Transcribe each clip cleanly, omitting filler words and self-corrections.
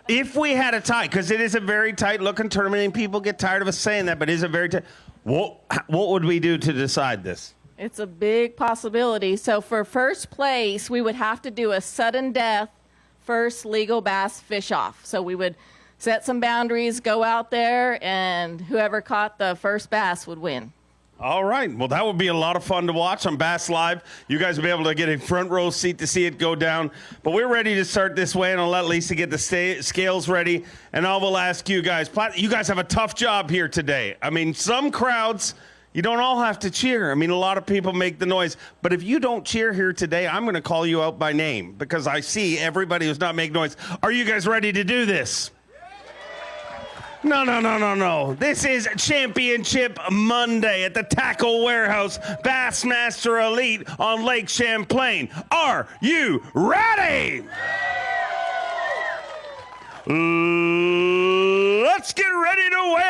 If we had a tie, because it is a very tight-looking tournament, and people get tired of us saying that, but it is a very tight. What would we do to decide this? It's a big possibility. So for first place, we would have to do a sudden death first legal bass fish off. So we would set some boundaries, go out there, and whoever caught the first bass would win. All right. Well, that would be a lot of fun to watch on Bass Live. You guys will be able to get a front row seat to see it go down. But we're ready to start this way, and I'll let Lisa get the scales ready. And I will ask you guys. You guys have a tough job here today. I mean, some crowds, you don't all have to cheer. I mean, a lot of people make the noise. But if you don't cheer here today, I'm going to call you out by name because I see everybody who's not making noise. Are you guys ready to do this? No. This is Championship Monday at the Tackle Warehouse Bassmaster Elite on Lake Champlain. Are you ready? Let's get ready to weigh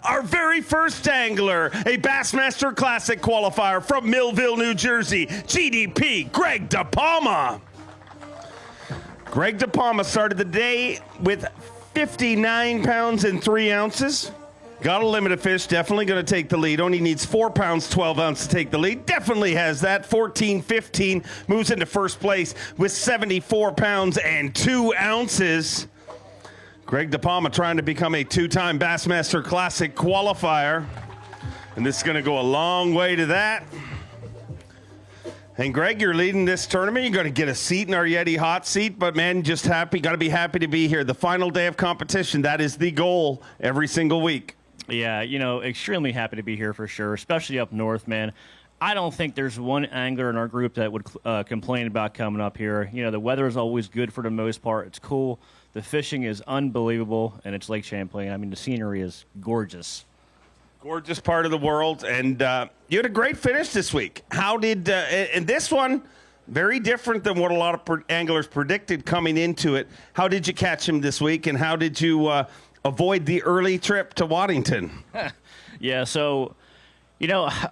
our very first angler, a Bassmaster Classic qualifier from Millville, New Jersey, GDP, Greg DePalma. Greg DePalma started the day with 59 pounds and 3 ounces. Got a limit of fish, definitely going to take the lead. Only needs 4 pounds, 12 ounces to take the lead. Definitely has that. 14-15, moves into first place with 74 pounds and 2 ounces. Greg DePalma trying to become a 2-time Bassmaster Classic qualifier. And this is going to go a long way to that. And Greg, you're leading this tournament. You're going to get a seat in our Yeti hot seat, but man, just happy. Got to be happy to be here. The final day of competition. That is the goal every single week. Yeah, extremely happy to be here for sure, especially up north, man. I don't think there's one angler in our group that would complain about coming up here. The weather is always good for the most part. It's cool. The fishing is unbelievable, and it's Lake Champlain. I mean, the scenery is gorgeous. Gorgeous part of the world, and you had a great finish this week. How did and this one very different than what a lot of anglers predicted coming into it? How did you catch him this week, and how did you avoid the early trip to Waddington? Yeah, so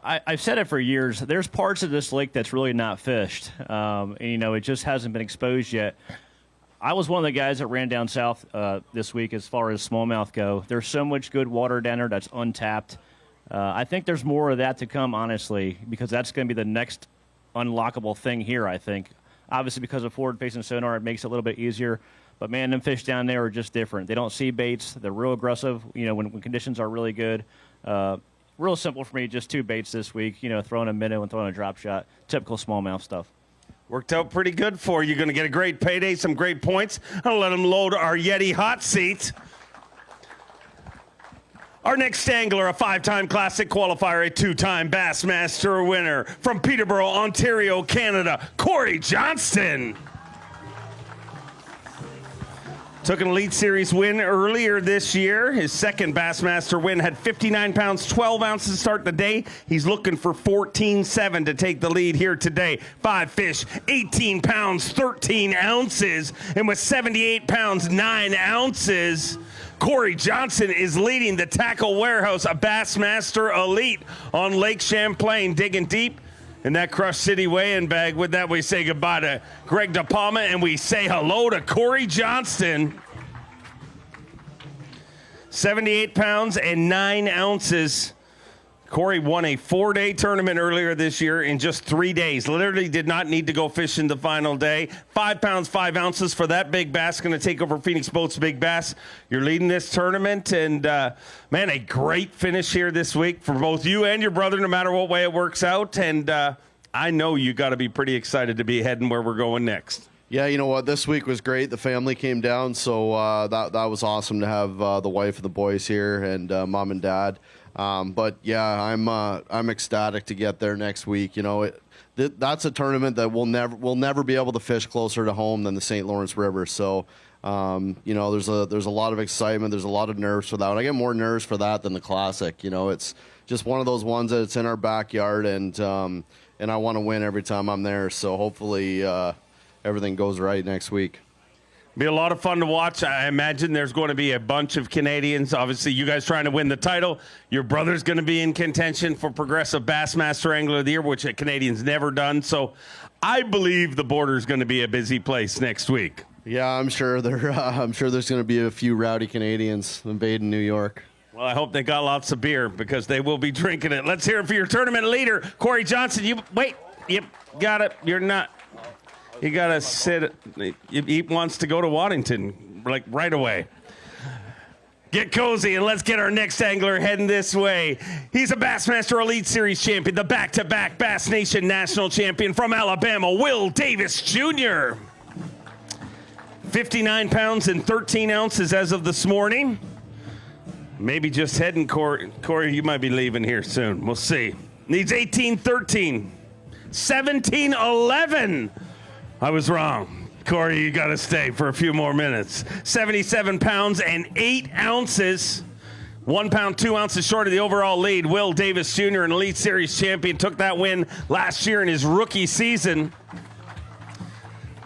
I've said it for years. There's parts of this lake that's really not fished, and it just hasn't been exposed yet. I was one of the guys that ran down south this week as far as smallmouth go. There's so much good water down there that's untapped. I think there's more of that to come, honestly, because that's going to be the next unlockable thing here, I think. Obviously, because of forward-facing sonar, it makes it a little bit easier. But, man, them fish down there are just different. They don't see baits. They're real aggressive, when conditions are really good. Real simple for me, just 2 baits this week, throwing a minnow and throwing a drop shot. Typical smallmouth stuff. Worked out pretty good for you. You're going to get a great payday, some great points. I'll let them load our Yeti hot seat. Our next angler, a 5-time Classic qualifier, a 2-time Bassmaster winner from Peterborough, Ontario, Canada, Cory Johnston. Took an Elite Series win earlier this year. His second Bassmaster win, had 59 pounds, 12 ounces to start the day. He's looking for 14-7 to take the lead here today. 5 fish, 18 pounds, 13 ounces. And with 78 pounds, 9 ounces, Cory Johnston is leading the Tackle Warehouse Bassmaster Elite on Lake Champlain, digging deep in that Crush City weigh-in bag. With that, we say goodbye to Greg DePalma, and we say hello to Cory Johnston. 78 pounds and 9 ounces. Cory won a 4-day tournament earlier this year in just 3 days. Literally did not need to go fishing the final day. 5 pounds, 5 ounces for that big bass. Going to take over Phoenix Boats Big Bass. You're leading this tournament, and man, a great finish here this week for both you and your brother, no matter what way it works out. And I know you got to be pretty excited to be heading where we're going next. Yeah, you know what? This week was great. The family came down, so that was awesome to have the wife and the boys here, and mom and dad. But yeah, I'm ecstatic to get there next week. That's a tournament that we'll never be able to fish closer to home than the St. Lawrence River. So, there's a lot of excitement. There's a lot of nerves for that one. I get more nerves for that than the Classic. It's just one of those ones that it's in our backyard, and I want to win every time I'm there. So hopefully everything goes right next week. Be a lot of fun to watch. I imagine there's going to be a bunch of Canadians. Obviously, you guys trying to win the title. Your brother's going to be in contention for Progressive Bassmaster Angler of the Year, which a Canadian's never done. So I believe the border is going to be a busy place next week. Yeah, I'm sure I'm sure there's going to be a few rowdy Canadians invading New York. Well, I hope they got lots of beer because they will be drinking it. Let's hear it for your tournament leader, Cory Johnston. You wait. Yep, got it. You're not. You got to sit. He wants to go to Waddington like right away. Get cozy and let's get our next angler heading this way. He's a Bassmaster Elite Series champion, the back-to-back Bass Nation National Champion from Alabama, Will Davis Jr. 59 pounds and 13 ounces as of this morning. Maybe just heading, Cory. Cory, you might be leaving here soon. We'll see. Needs 18-13. 17-11. I was wrong. Cory, you got to stay for a few more minutes. 77 pounds and 8 ounces. 1 pound, 2 ounces short of the overall lead. Will Davis Jr., an Elite Series champion, took that win last year in his rookie season.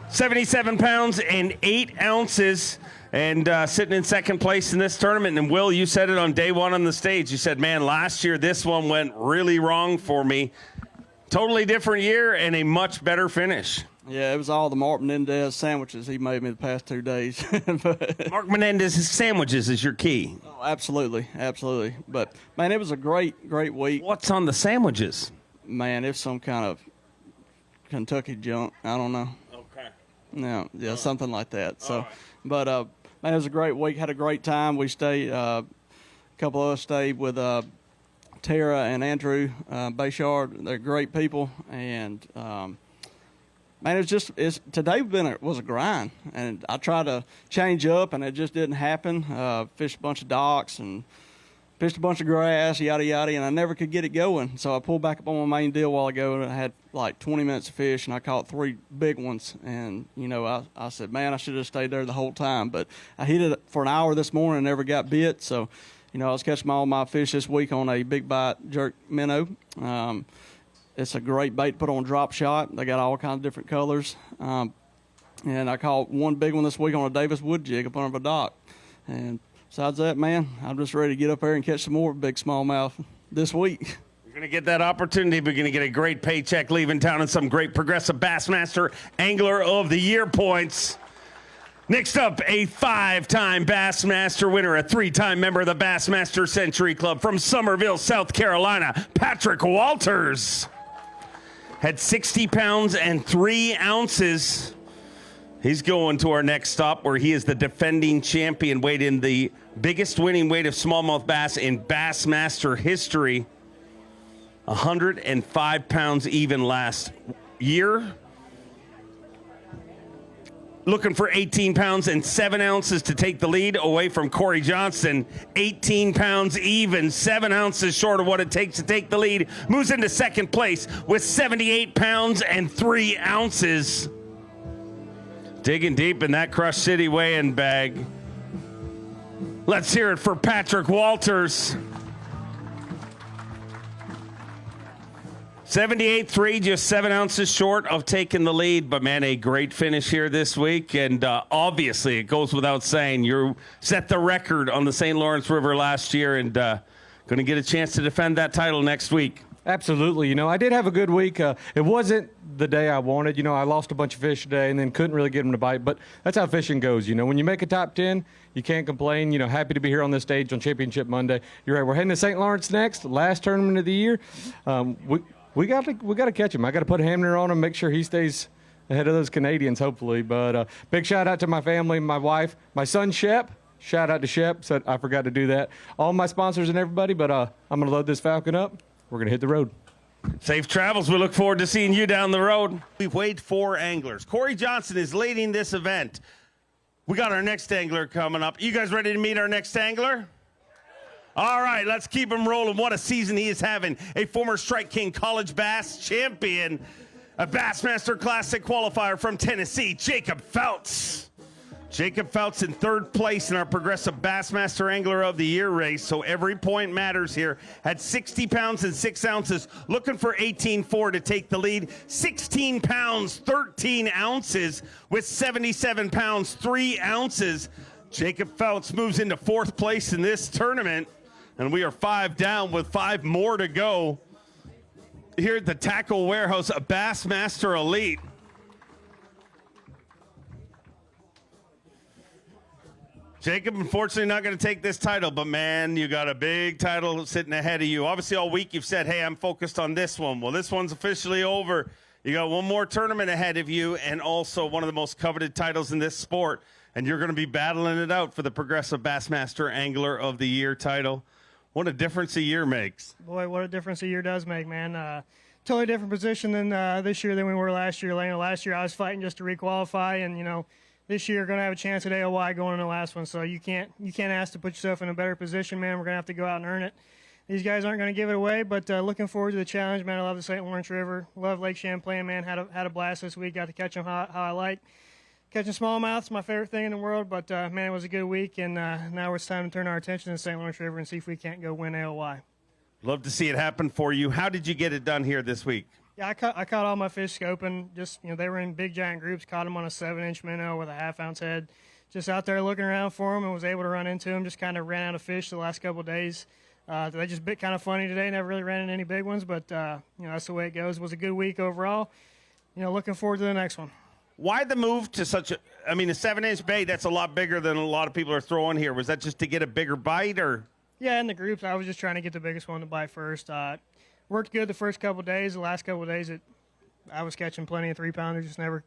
77 pounds and 8 ounces. And sitting in second place in this tournament. And Will, you said it on day one on the stage. You said, man, last year this one went really wrong for me. Totally different year and a much better finish. Yeah, it was all the Mark Menendez sandwiches he made me the past 2 days. Mark Menendez's sandwiches is your key. Oh, absolutely, absolutely. But, man, it was a great week. What's on the sandwiches? Man, it's some kind of Kentucky junk. I don't know. Okay. No, yeah, something like that. So, right. But, man, it was a great week. Had a great time. We stayed, a couple of us stayed with Tara and Andrew Bayshard. They're great people. And, man, today was a grind, and I tried to change up, and it just didn't happen. Fished a bunch of docks and fished a bunch of grass, yada, yada, and I never could get it going. So I pulled back up on my main deal a while ago, and I had like 20 minutes of fish, and I caught 3 big ones. And, you know, I said, man, I should have stayed there the whole time. But I hit it for an hour this morning and never got bit. So, you know, I was catching all my fish this week on a big bite jerk minnow. It's a great bait to put on drop shot. They got all kinds of different colors. And I caught one big one this week on a Davis wood jig up under a dock. And besides that, man, I'm just ready to get up there and catch some more big smallmouth this week. You're going to get that opportunity. We're going to get a great paycheck leaving town and some great Progressive Bassmaster Angler of the Year points. Next up, a 5-time Bassmaster winner, a 3-time member of the Bassmaster Century Club from Summerville, South Carolina, Patrick Walters. Had 60 pounds and 3 ounces. He's going to our next stop where he is the defending champion, weighed in the biggest winning weight of smallmouth bass in Bassmaster history. 105 pounds even last year. Looking for 18 pounds and 7 ounces to take the lead away from Cory Johnston. 18 pounds even, 7 ounces short of what it takes to take the lead. Moves into second place with 78 pounds and 3 ounces. Digging deep in that Crush City weigh-in bag. Let's hear it for Patrick Walters. 78.3, just 7 ounces short of taking the lead. But, man, a great finish here this week. And obviously, it goes without saying, you set the record on the St. Lawrence River last year and going to get a chance to defend that title next week. Absolutely. You know, I did have a good week. It wasn't the day I wanted. You know, I lost a bunch of fish today and then couldn't really get them to bite. But that's how fishing goes. You know, when you make a top 10, you can't complain. You know, happy to be here on this stage on Championship Monday. You're right. We're heading to St. Lawrence next, last tournament of the year. We got to catch him. I got to put a hammer on him, make sure he stays ahead of those Canadians, hopefully. But big shout out to my family, my wife, my son Shep. Shout out to Shep. Said I forgot to do that. All my sponsors and everybody. But I'm going to load this Falcon up. We're going to hit the road. Safe travels. We look forward to seeing you down the road. We've weighed 4 anglers. Cory Johnston is leading this event. We got our next angler coming up. You guys ready to meet our next angler? All right, let's keep him rolling. What a season he is having. A former Strike King College Bass champion, a Bassmaster Classic qualifier from Tennessee, Jacob Felts. Jacob Felts in 3rd place in our Progressive Bassmaster Angler of the Year race, so every point matters here. Had 60 pounds and 6 ounces, looking for 18.4 to take the lead. 16 pounds, 13 ounces with 77 pounds, 3 ounces. Jacob Felts moves into 4th place in this tournament, and we are 5 down with 5 more to go here at the Tackle Warehouse Bassmaster Elite. Jacob, unfortunately, not going to take this title, but man, you got a big title sitting ahead of you. Obviously, all week you've said, hey, I'm focused on this one. Well, this one's officially over. You got one more tournament ahead of you and also one of the most coveted titles in this sport, and you're going to be battling it out for the Progressive Bassmaster Angler of the Year title. What a difference a year makes. Boy, what a difference a year does make, man. Totally different position than this year than we were last year. Last year I was fighting just to requalify, and, this year, going to have a chance at AOY going in the last one, so you can't ask to put yourself in a better position, man. We're going to have to go out and earn it. These guys aren't going to give it away, but looking forward to the challenge, man. I love the St. Lawrence River, love Lake Champlain, man. Had a blast this week. Got to catch them how I like. Catching smallmouth's my favorite thing in the world, but man, it was a good week, and now it's time to turn our attention to the St. Lawrence River and see if we can't go win AOY. Love to see it happen for you. How did you get it done here this week? Yeah, I caught all my fish scoping. Just, they were in big, giant groups. Caught them on a 7-inch minnow with a half-ounce head. Just out there looking around for them and was able to run into them. Just kind of ran out of fish the last couple of days. They just bit kind of funny today. Never really ran into any big ones, but, that's the way it goes. It was a good week overall. Looking forward to the next one. Why the move to a 7-inch bait, that's a lot bigger than a lot of people are throwing here. Was that just to get a bigger bite, or? Yeah, in the groups, I was just trying to get the biggest one to bite first. Worked good the first couple of days. The last couple of days, I was catching plenty of 3-pounders. Just never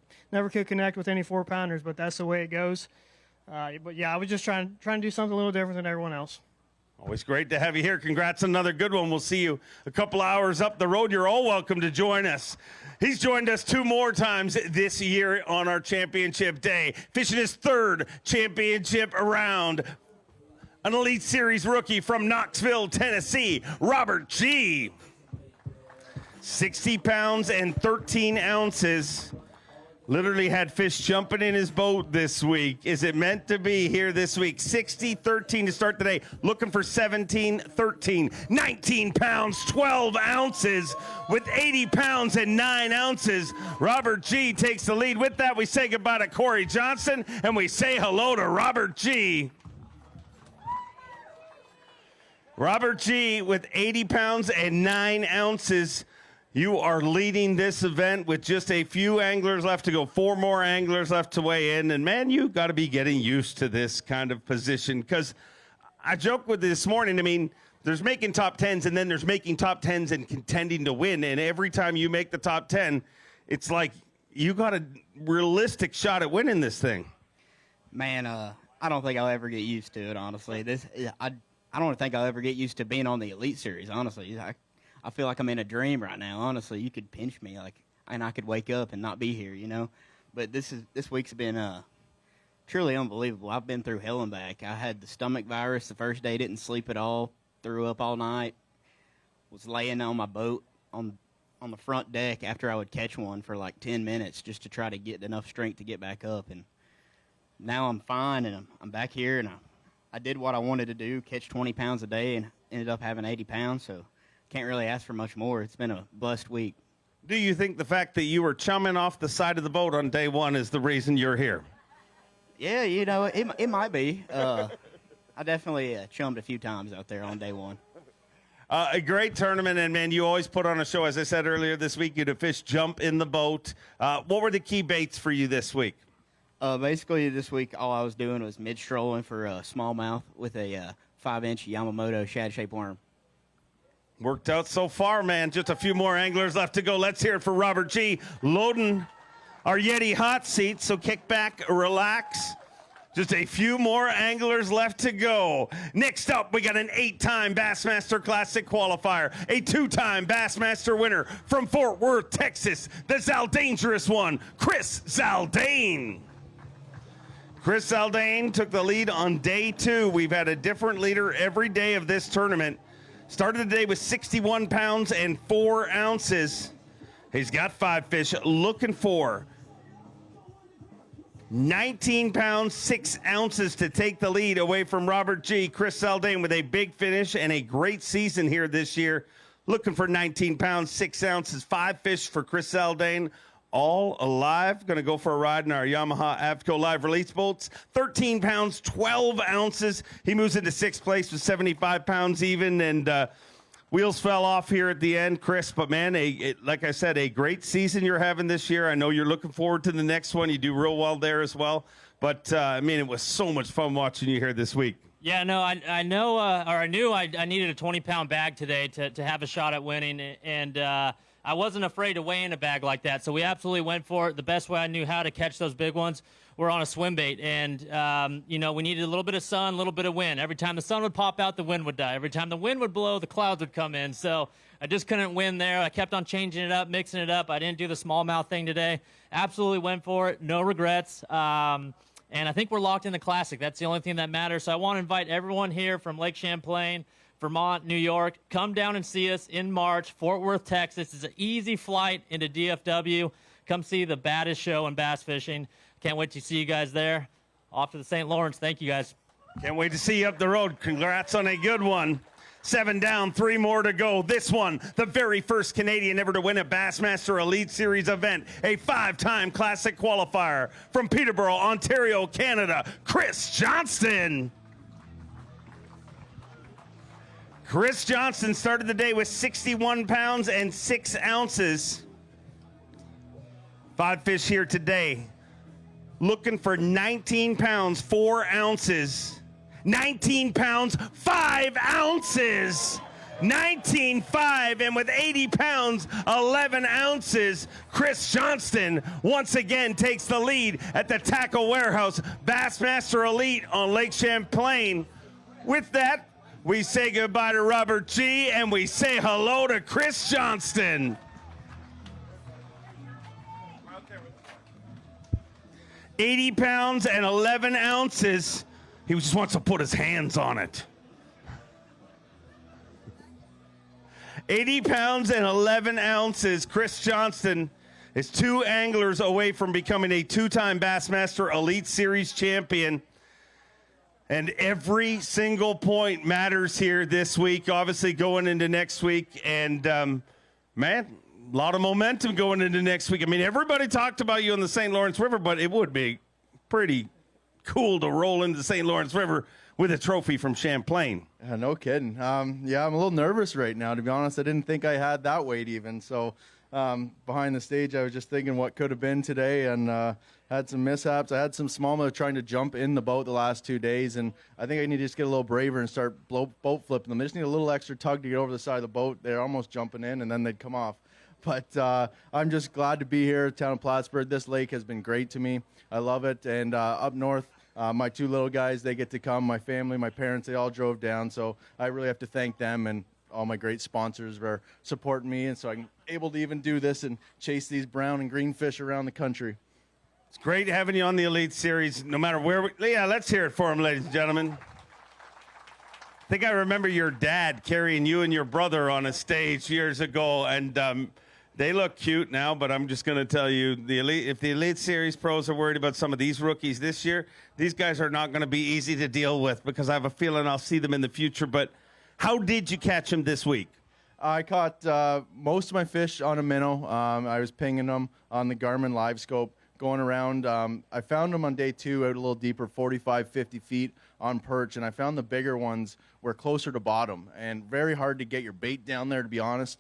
could connect with any 4-pounders, but that's the way it goes. But yeah, I was just trying to do something a little different than everyone else. Always great to have you here. Congrats on another good one. We'll see you a couple hours up the road. You're all welcome to join us. He's joined us 2 more times this year on our championship day, fishing his 3rd championship around. An Elite Series rookie from Knoxville, Tennessee, Robert G. 60 pounds and 13 ounces. Literally had fish jumping in his boat this week. Is it meant to be here this week? 60-13 to start the day. Looking for 17-13. 19 pounds, 12 ounces with 80 pounds and 9 ounces. Robert G takes the lead. With that, we say goodbye to Cory Johnston, and we say hello to Robert G. Robert G with 80 pounds and 9 ounces. You are leading this event with just a few anglers left to go. 4 more anglers left to weigh in. And, man, you've got to be getting used to this kind of position. Because I joked with this morning, there's making top 10s, and then there's making top 10s and contending to win. And every time you make the top 10, it's like you got a realistic shot at winning this thing. Man, I don't think I'll ever get used to it, honestly. I don't think I'll ever get used to being on the Elite Series, honestly. I feel like I'm in a dream right now. Honestly, you could pinch me, and I could wake up and not be here, But this week's been truly unbelievable. I've been through hell and back. I had the stomach virus the first day, didn't sleep at all, threw up all night, was laying on my boat on the front deck after I would catch one for like 10 minutes just to try to get enough strength to get back up. And now I'm fine, and I'm back here, and I did what I wanted to do, catch 20 pounds a day, and ended up having 80 pounds, so can't really ask for much more. It's been a blessed week. Do you think the fact that you were chumming off the side of the boat on day 1 is the reason you're here? Yeah, it might be. I definitely chummed a few times out there on day 1. A great tournament, and, man, you always put on a show. As I said earlier this week, you had a fish jump in the boat. What were the key baits for you this week? Basically, this week, all I was doing was mid-strolling for smallmouth with a 5-inch Yamamoto shad-shaped worm. Worked out so far, man. Just a few more anglers left to go. Let's hear it for Robert G. Loading our Yeti hot seat, so kick back, relax. Just a few more anglers left to go. Next up, we got an 8-time Bassmaster Classic qualifier, a 2-time Bassmaster winner from Fort Worth, Texas, the Zaldangerous one, Chris Zaldane. Chris Zaldane took the lead on day 2. We've had a different leader every day of this tournament. Started the day with 61 pounds and 4 ounces. He's got 5 fish, looking for 19 pounds, 6 ounces to take the lead away from Robert G. Chris Zaldane with a big finish and a great season here this year. Looking for 19 pounds, 6 ounces, 5 fish for Chris Zaldane. All alive. Going to go for a ride in our Yamaha Avco Live release boats. 13 pounds, 12 ounces. He moves into 6th place with 75 pounds even, and wheels fell off here at the end, Chris. But, man, like I said, a great season you're having this year. I know you're looking forward to the next one. You do real well there as well. But, I mean, it was so much fun watching you here this week. Yeah, no, I know, or I knew I needed a 20-pound bag today to have a shot at winning, and I wasn't afraid to weigh in a bag like that, so we absolutely went for it. The best way I knew how to catch those big ones were on a swim bait, and, we needed a little bit of sun, a little bit of wind. Every time the sun would pop out, the wind would die. Every time the wind would blow, the clouds would come in, so I just couldn't win there. I kept on changing it up, mixing it up. I didn't do the smallmouth thing today. Absolutely went for it. No regrets. And I think we're locked in the Classic. That's the only thing that matters. So I want to invite everyone here from Lake Champlain, Vermont, New York. Come down and see us in March, Fort Worth, Texas. It's an easy flight into DFW. Come see the baddest show in bass fishing. Can't wait to see you guys there. Off to the St. Lawrence. Thank you, guys. Can't wait to see you up the road. Congrats on a good one. 7 down, 3 more to go. This one, the very first Canadian ever to win a Bassmaster Elite Series event, a 5-time Classic qualifier from Peterborough, Ontario, Canada, Cory Johnston. Cory Johnston started the day with 61 pounds and 6 ounces. 5 fish here today. Looking for 19 pounds, 4 ounces. 19 pounds, 5 ounces. 19.5, and with 80 pounds, 11 ounces, Cory Johnston once again takes the lead at the Tackle Warehouse Bassmaster Elite on Lake Champlain. With that, we say goodbye to Robert G, and we say hello to Cory Johnston. 80 pounds and 11 ounces. He just wants to put his hands on it. 80 pounds and 11 ounces. Cory Johnston is 2 anglers away from becoming a 2-time Bassmaster Elite Series champion. And every single point matters here this week, obviously going into next week. And, man, a lot of momentum going into next week. I mean, everybody talked about you on the St. Lawrence River, but it would be pretty cool to roll into the St. Lawrence River with a trophy from Champlain. Yeah, no kidding. Yeah, I'm a little nervous right now, to be honest. I didn't think I had that weight even. So behind the stage, I was just thinking what could have been today, and had some mishaps. I had some smallmouth trying to jump in the boat the last 2 days, and I think I need to just get a little braver and start boat flipping them. I just need a little extra tug to get over the side of the boat. They're almost jumping in, and then they'd come off. But I'm just glad to be here at town of Plattsburgh. This lake has been great to me. I love it. And up north, my 2 little guys, they get to come. My family, my parents, they all drove down. So I really have to thank them, and all my great sponsors for supporting me. And so I'm able to even do this and chase these brown and green fish around the country. It's great having you on the Elite Series, no matter where yeah, let's hear it for him, ladies and gentlemen. I think I remember your dad carrying you and your brother on a stage years ago, and they look cute now, but I'm just going to tell you, if the Elite Series pros are worried about some of these rookies this year, these guys are not going to be easy to deal with, because I have a feeling I'll see them in the future. But how did you catch them this week? I caught most of my fish on a minnow. I was pinging them on the Garmin Live Scope, going around. I found them on day 2 out a little deeper, 45, 50 feet on perch, and I found the bigger ones were closer to bottom, and very hard to get your bait down there, to be honest.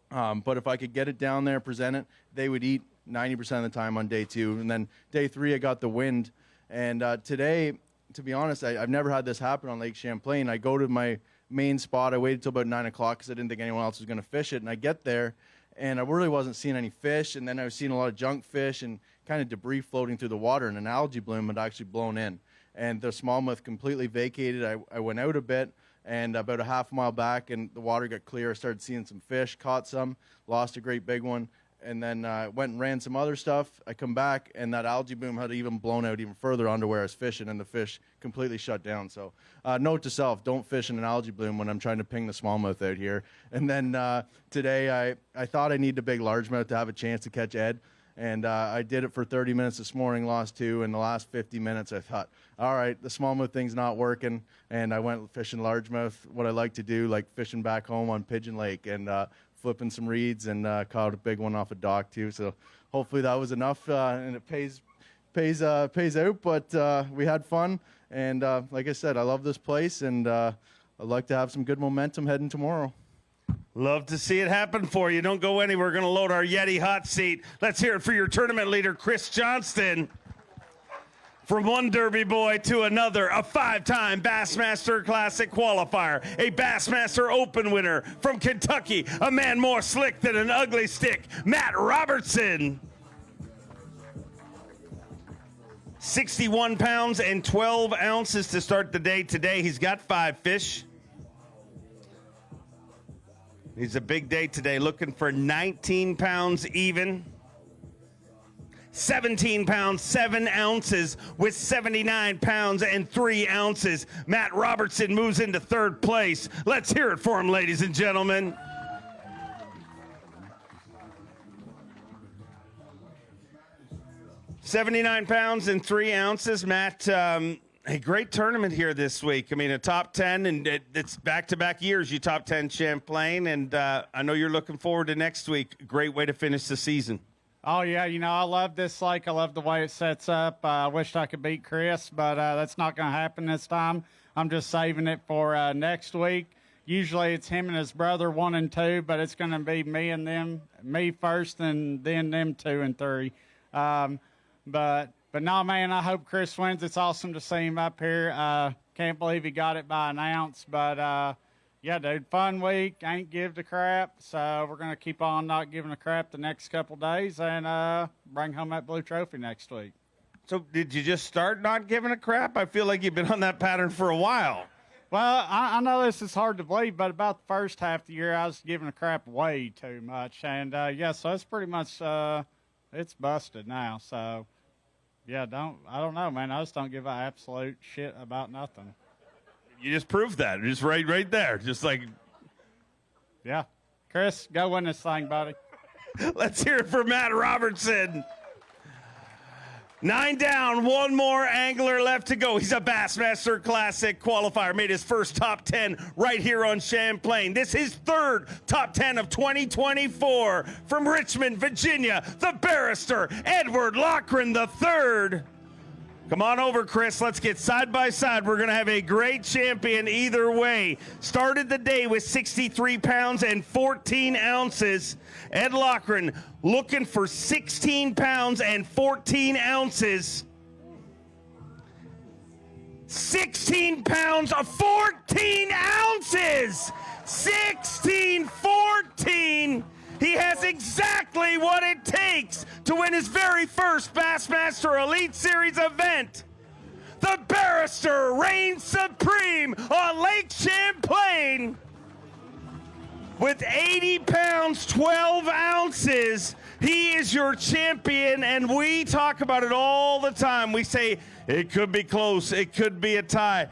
But if I could get it down there, present it, they would eat 90% of the time on day 2. And then day 3, I got the wind. And today, to be honest, I've never had this happen on Lake Champlain. I go to my main spot. I waited till about 9 o'clock because I didn't think anyone else was going to fish it. And I get there, and I really wasn't seeing any fish. And then I was seeing a lot of junk fish and kind of debris floating through the water. And an algae bloom had actually blown in. And the smallmouth completely vacated. I went out a bit. And about a half mile back, and the water got clear. I started seeing some fish, caught some, lost a great big one, and then went and ran some other stuff. I come back, and that algae bloom had even blown out even further onto where I was fishing, and the fish completely shut down. So note to self, don't fish in an algae bloom when I'm trying to ping the smallmouth out here. And then today, I thought I needed a big largemouth to have a chance to catch Ed. And I did it for 30 minutes this morning, lost 2. In the last 50 minutes, I thought, all right, the smallmouth thing's not working. And I went fishing largemouth, what I like to do, like fishing back home on Pigeon Lake, and flipping some reeds, and caught a big one off a dock, too. So hopefully that was enough, and it pays out. But we had fun. And like I said, I love this place, and I'd like to have some good momentum heading tomorrow. Love to see it happen for you. Don't go anywhere. We're going to load our Yeti hot seat. Let's hear it for your tournament leader, Cory Johnston. From one Derby boy to another, a 5-time Bassmaster Classic qualifier, a Bassmaster Open winner from Kentucky, a man more slick than an ugly stick, Matt Robertson. 61 pounds and 12 ounces to start the day today. He's got 5 fish. He's a big day today, looking for 19 pounds even. 17 pounds, 7 ounces with 79 pounds and 3 ounces. Matt Robertson moves into 3rd place. Let's hear it for him, ladies and gentlemen. $79 pounds and 3 ounces. Matt, a great tournament here this week. I mean, a top 10, and it's back-to-back years. You top 10 Champlain, and I know you're looking forward to next week. Great way to finish the season. Oh, yeah, you know, I love this lake. I love the way it sets up. I wished I could beat Chris, but that's not going to happen this time. I'm just saving it for next week. Usually it's him and his brother 1 and 2, but it's going to be me and them, me first and then them 2 and 3. But no, man, I hope Chris wins. It's awesome to see him up here. Can't believe he got it by an ounce, but yeah, dude, fun week. Ain't give a crap, so we're going to keep on not giving a crap the next couple days and bring home that blue trophy next week. So did you just start not giving a crap? I feel like you've been on that pattern for a while. Well, I know this is hard to believe, but about the first half of the year, I was giving a crap way too much. And, yeah, so it's pretty much it's busted now. So, yeah, I don't know, man. I just don't give an absolute shit about nothing. You just proved that. Just right there. Just like. Yeah. Chris, go win this thing, buddy. Let's hear it for Matt Robertson. 9 down, 1 more angler left to go. He's a Bassmaster Classic qualifier. Made his first top 10 right here on Champlain. This is 3rd top 10 of 2024. From Richmond, Virginia, the barrister, Edward Lockran III. Come on over, Chris. Let's get side by side. We're going to have a great champion either way. Started the day with 63 pounds and 14 ounces. Ed Lockran looking for 16 pounds and 14 ounces. 16 pounds of 14 ounces. 16, 14. He has exactly what it takes to win his very first Bassmaster Elite Series event. The barrister reigns supreme on Lake Champlain with 80 pounds, 12 ounces. He is your champion, and we talk about it all the time. We say it could be close, it could be a tie.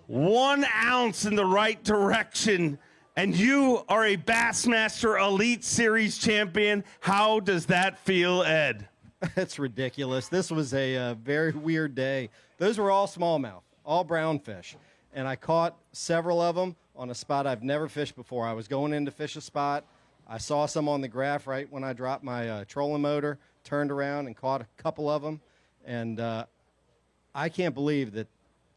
1 ounce in the right direction. And you are a Bassmaster Elite Series champion. How does that feel, Ed? That's ridiculous. This was a very weird day. Those were all smallmouth, all brown fish. And I caught several of them on a spot I've never fished before. I was going in to fish a spot. I saw some on the graph right when I dropped my trolling motor, turned around and caught a couple of them. And I can't believe that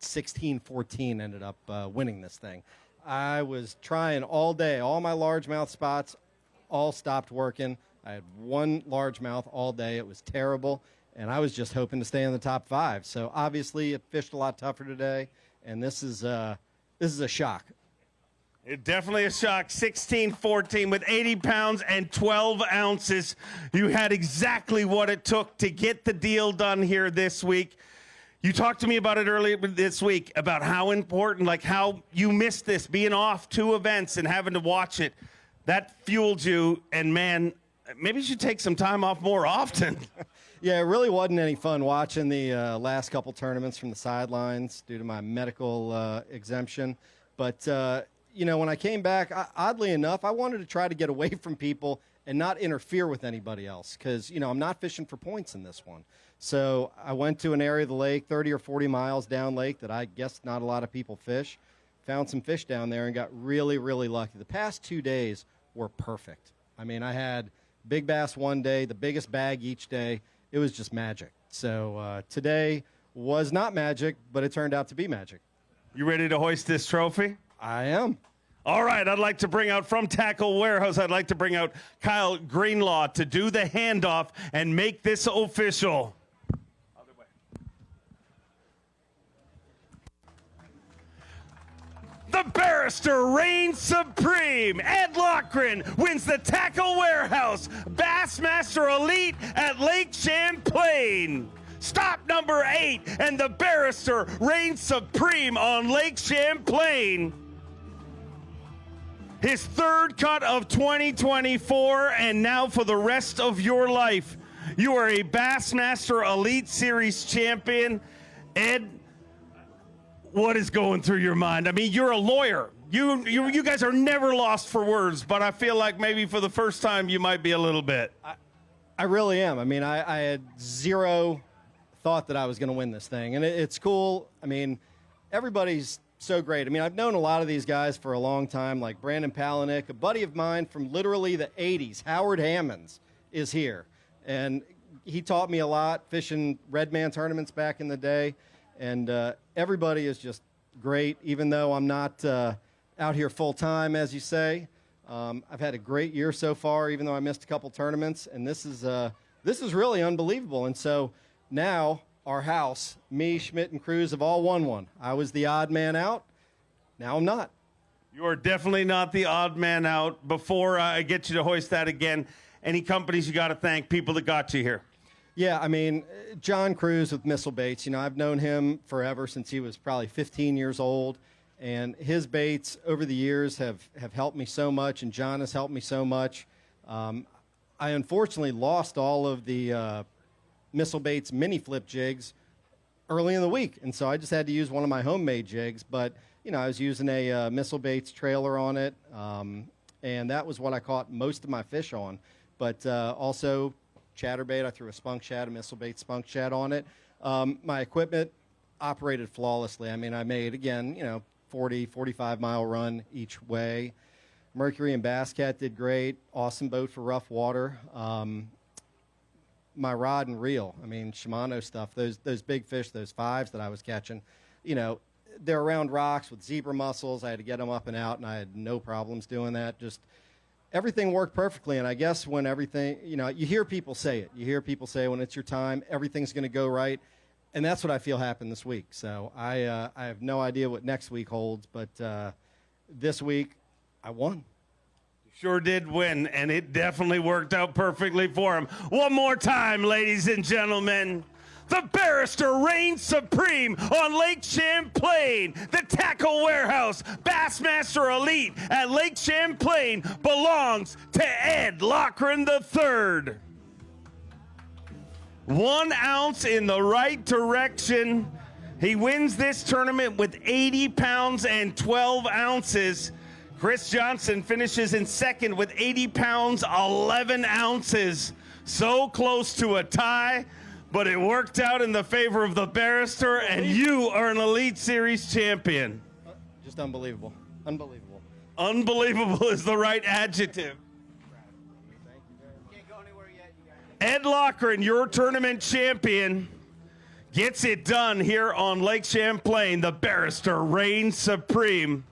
16-14 ended up winning this thing. I was trying all day. All my largemouth spots all stopped working. I had 1 largemouth all day. It was terrible, and I was just hoping to stay in the top 5. So obviously it fished a lot tougher today, and this is a shock. It definitely a shock. 16-14 with 80 pounds and 12 ounces. You had exactly what it took to get the deal done here this week. You talked to me about it earlier this week, about how important, like how you missed this, being off 2 events and having to watch it. That fueled you, and man, maybe you should take some time off more often. Yeah, it really wasn't any fun watching the last couple tournaments from the sidelines due to my medical exemption. But, you know, when I came back, oddly enough, I wanted to try to get away from people and not interfere with anybody else because, you know, I'm not fishing for points in this one. So I went to an area of the lake, 30 or 40 miles down lake that I guess not a lot of people fish. Found some fish down there and got really, really lucky. The past 2 days were perfect. I mean, I had big bass one day, the biggest bag each day. It was just magic. So today was not magic, but it turned out to be magic. You ready to hoist this trophy? I am. All right, I'd like to bring out from Tackle Warehouse, I'd like to bring out Kyle Greenlaw to do the handoff and make this official. barrister reigns supreme. Ed Lockran wins the Tackle Warehouse Bassmaster Elite at Lake Champlain. Stop number 8, and the barrister reigns supreme on Lake Champlain. His third cut of 2024, and now for the rest of your life, you are a Bassmaster Elite Series champion. Ed, what is going through your mind? I mean, you're a lawyer. You guys are never lost for words, but I feel like maybe for the first time you might be a little bit. I really am. I mean, I had zero thought that I was going to win this thing, and it's cool. I mean, everybody's so great. I mean, I've known a lot of these guys for a long time, like Brandon Palaniuk, a buddy of mine from literally the 80s, Howard Hammonds, is here. And he taught me a lot fishing red man tournaments back in the day. And everybody is just great, even though I'm not out here full time, as you say. I've had a great year so far, even though I missed a couple tournaments. And this is really unbelievable. And so now our house, me, Schmidt, and Cruz have all won one. I was the odd man out. Now I'm not. You are definitely not the odd man out. Before I get you to hoist that again, any companies you got to thank, people that got you here? Yeah, I mean, John Cruz with Missile Baits, you know, I've known him forever since he was probably 15 years old. And his baits over the years have helped me so much, and John has helped me so much. I unfortunately lost all of the Missile Baits mini flip jigs early in the week, and so I just had to use one of my homemade jigs. But you know, I was using a Missile Baits trailer on it, and that was what I caught most of my fish on. But also chatterbait, I threw a spunk chat, a Missile Bait spunk chat on it. My equipment operated flawlessly. I mean, I made, again, you know, 40, 45-mile run each way. Mercury and Bass Cat did great. Awesome boat for rough water. My rod and reel, I mean, Shimano stuff, those big fish, those 5s that I was catching, you know, they're around rocks with zebra mussels. I had to get them up and out, and I had no problems doing that. Just everything worked perfectly. And I guess when everything, you know, you hear people say it. You hear people say when it's your time, everything's going to go right. And that's what I feel happened this week. So I have no idea what next week holds, but this week I won. Sure did win, and it definitely worked out perfectly for him. One more time, ladies and gentlemen. The barrister reigns supreme on Lake Champlain. The Tackle Warehouse Bassmaster Elite at Lake Champlain belongs to Ed Lockran III. 1 ounce in the right direction. He wins this tournament with 80 pounds and 12 ounces. Cory Johnston finishes in second with 80 pounds, 11 ounces. So close to a tie, but it worked out in the favor of the barrister, and you are an Elite Series champion. Just unbelievable. Unbelievable. Unbelievable is the right adjective. Ed Lockran, your tournament champion, gets it done here on Lake Champlain. The barrister reigns supreme.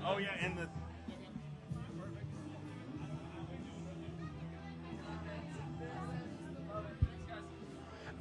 Oh, yeah, and the...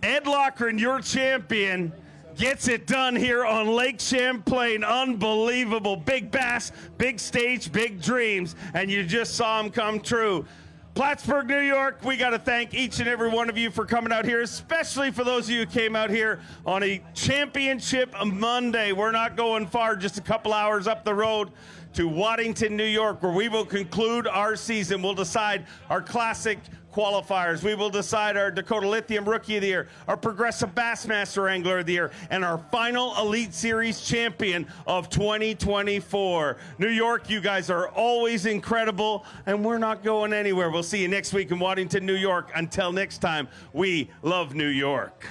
Ed Lockran, your champion, gets it done here on Lake Champlain. Unbelievable. Big bass, big stage, big dreams, and you just saw them come true. Plattsburgh, New York, we got to thank each and every one of you for coming out here, especially for those of you who came out here on a championship Monday. We're not going far, just a couple hours up the road to Waddington, New York, where we will conclude our season. We'll decide our classic qualifiers. We will decide our Dakota Lithium Rookie of the Year, our Progressive Bassmaster Angler of the Year, and our final Elite Series champion of 2024. New York, you guys are always incredible, and we're not going anywhere. We'll see you next week in Waddington, New York. Until next time, we love New York.